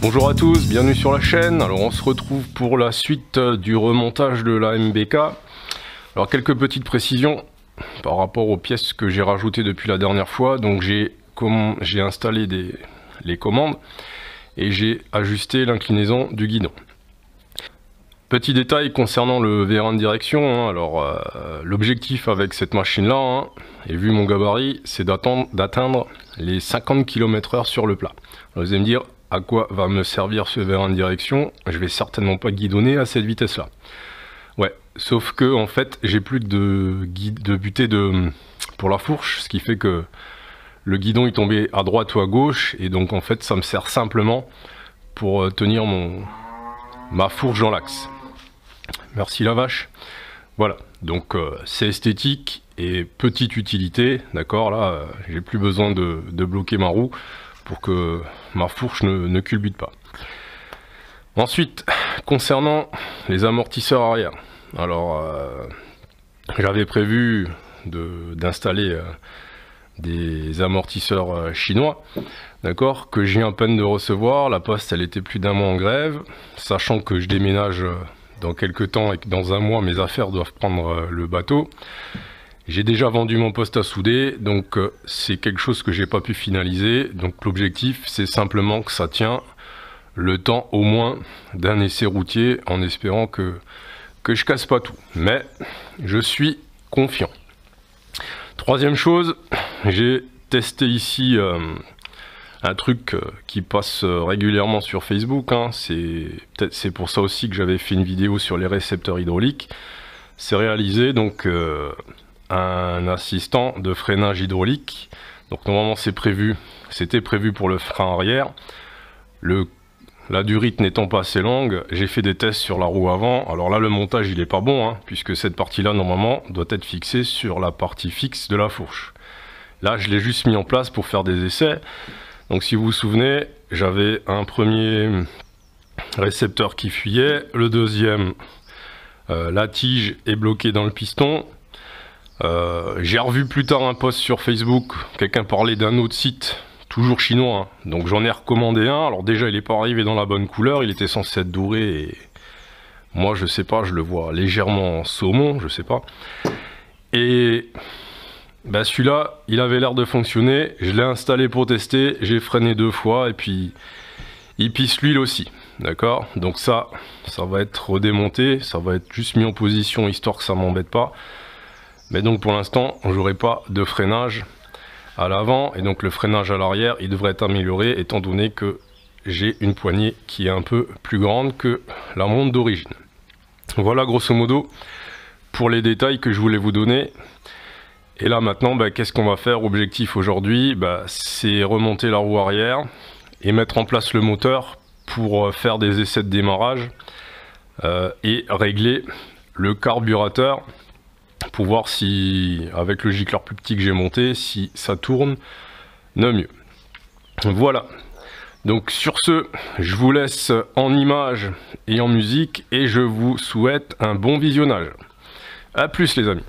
Bonjour à tous, bienvenue sur la chaîne. Alors on se retrouve pour la suite du remontage de la MBK. Alors quelques petites précisions par rapport aux pièces que j'ai rajoutées depuis la dernière fois. Donc j'ai installé les commandes et j'ai ajusté l'inclinaison du guidon. Petit détail concernant le vérin de direction, alors l'objectif avec cette machine là, et vu mon gabarit, c'est d'atteindre les 50 km/h sur le plat. Alors, vous allez me dire à quoi va me servir ce vérin de direction? Je vais certainement pas guidonner à cette vitesse là. Ouais, sauf que en fait j'ai plus de butée pour la fourche, ce qui fait que le guidon est tombé à droite ou à gauche, et donc en fait ça me sert simplement pour tenir ma fourche dans l'axe. Merci la vache. Voilà, donc c'est esthétique et petite utilité, d'accord. Là j'ai plus besoin de bloquer ma roue pour que ma fourche ne culbute pas. Ensuite, concernant les amortisseurs arrière, alors j'avais prévu d'installer des amortisseurs chinois, d'accord, que j'ai à peine de recevoir. La poste elle était plus d'un mois en grève, sachant que je déménage dans quelques temps et que dans un mois mes affaires doivent prendre le bateau. J'ai déjà vendu mon poste à souder, donc c'est quelque chose que j'ai pas pu finaliser. Donc l'objectif c'est simplement que ça tient le temps au moins d'un essai routier, en espérant que je casse pas tout. Mais je suis confiant. Troisième chose, j'ai testé ici un truc qui passe régulièrement sur Facebook, c'est pour ça aussi que j'avais fait une vidéo sur les récepteurs hydrauliques. C'est réalisé donc un assistant de freinage hydraulique. Donc normalement c'était prévu pour le frein arrière. La durite n'étant pas assez longue, j'ai fait des tests sur la roue avant. Alors là le montage il est pas bon, puisque cette partie là normalement doit être fixée sur la partie fixe de la fourche. Là je l'ai juste mis en place pour faire des essais. Donc si vous vous souvenez, j'avais un premier récepteur qui fuyait, le deuxième, la tige est bloquée dans le piston. J'ai revu plus tard un post sur Facebook, quelqu'un parlait d'un autre site, toujours chinois, donc j'en ai recommandé un. Alors déjà il n'est pas arrivé dans la bonne couleur, il était censé être doré et moi je sais pas, je le vois légèrement saumon, je sais pas. Et bah celui-là, il avait l'air de fonctionner, je l'ai installé pour tester, j'ai freiné 2 fois et puis il pisse l'huile aussi, d'accord. Donc ça va être redémonté, ça va être juste mis en position histoire que ça m'embête pas. Mais donc pour l'instant, j'aurai pas de freinage à l'avant, et donc le freinage à l'arrière, il devrait être amélioré étant donné que j'ai une poignée qui est un peu plus grande que la montre d'origine. Voilà grosso modo pour les détails que je voulais vous donner. Et là maintenant, qu'est-ce qu'on va faire? Objectif aujourd'hui, c'est remonter la roue arrière et mettre en place le moteur pour faire des essais de démarrage et régler le carburateur pour voir si, avec le gicleur plus petit que j'ai monté, si ça tourne de mieux. Voilà. Donc sur ce, je vous laisse en images et en musique et je vous souhaite un bon visionnage. A plus les amis.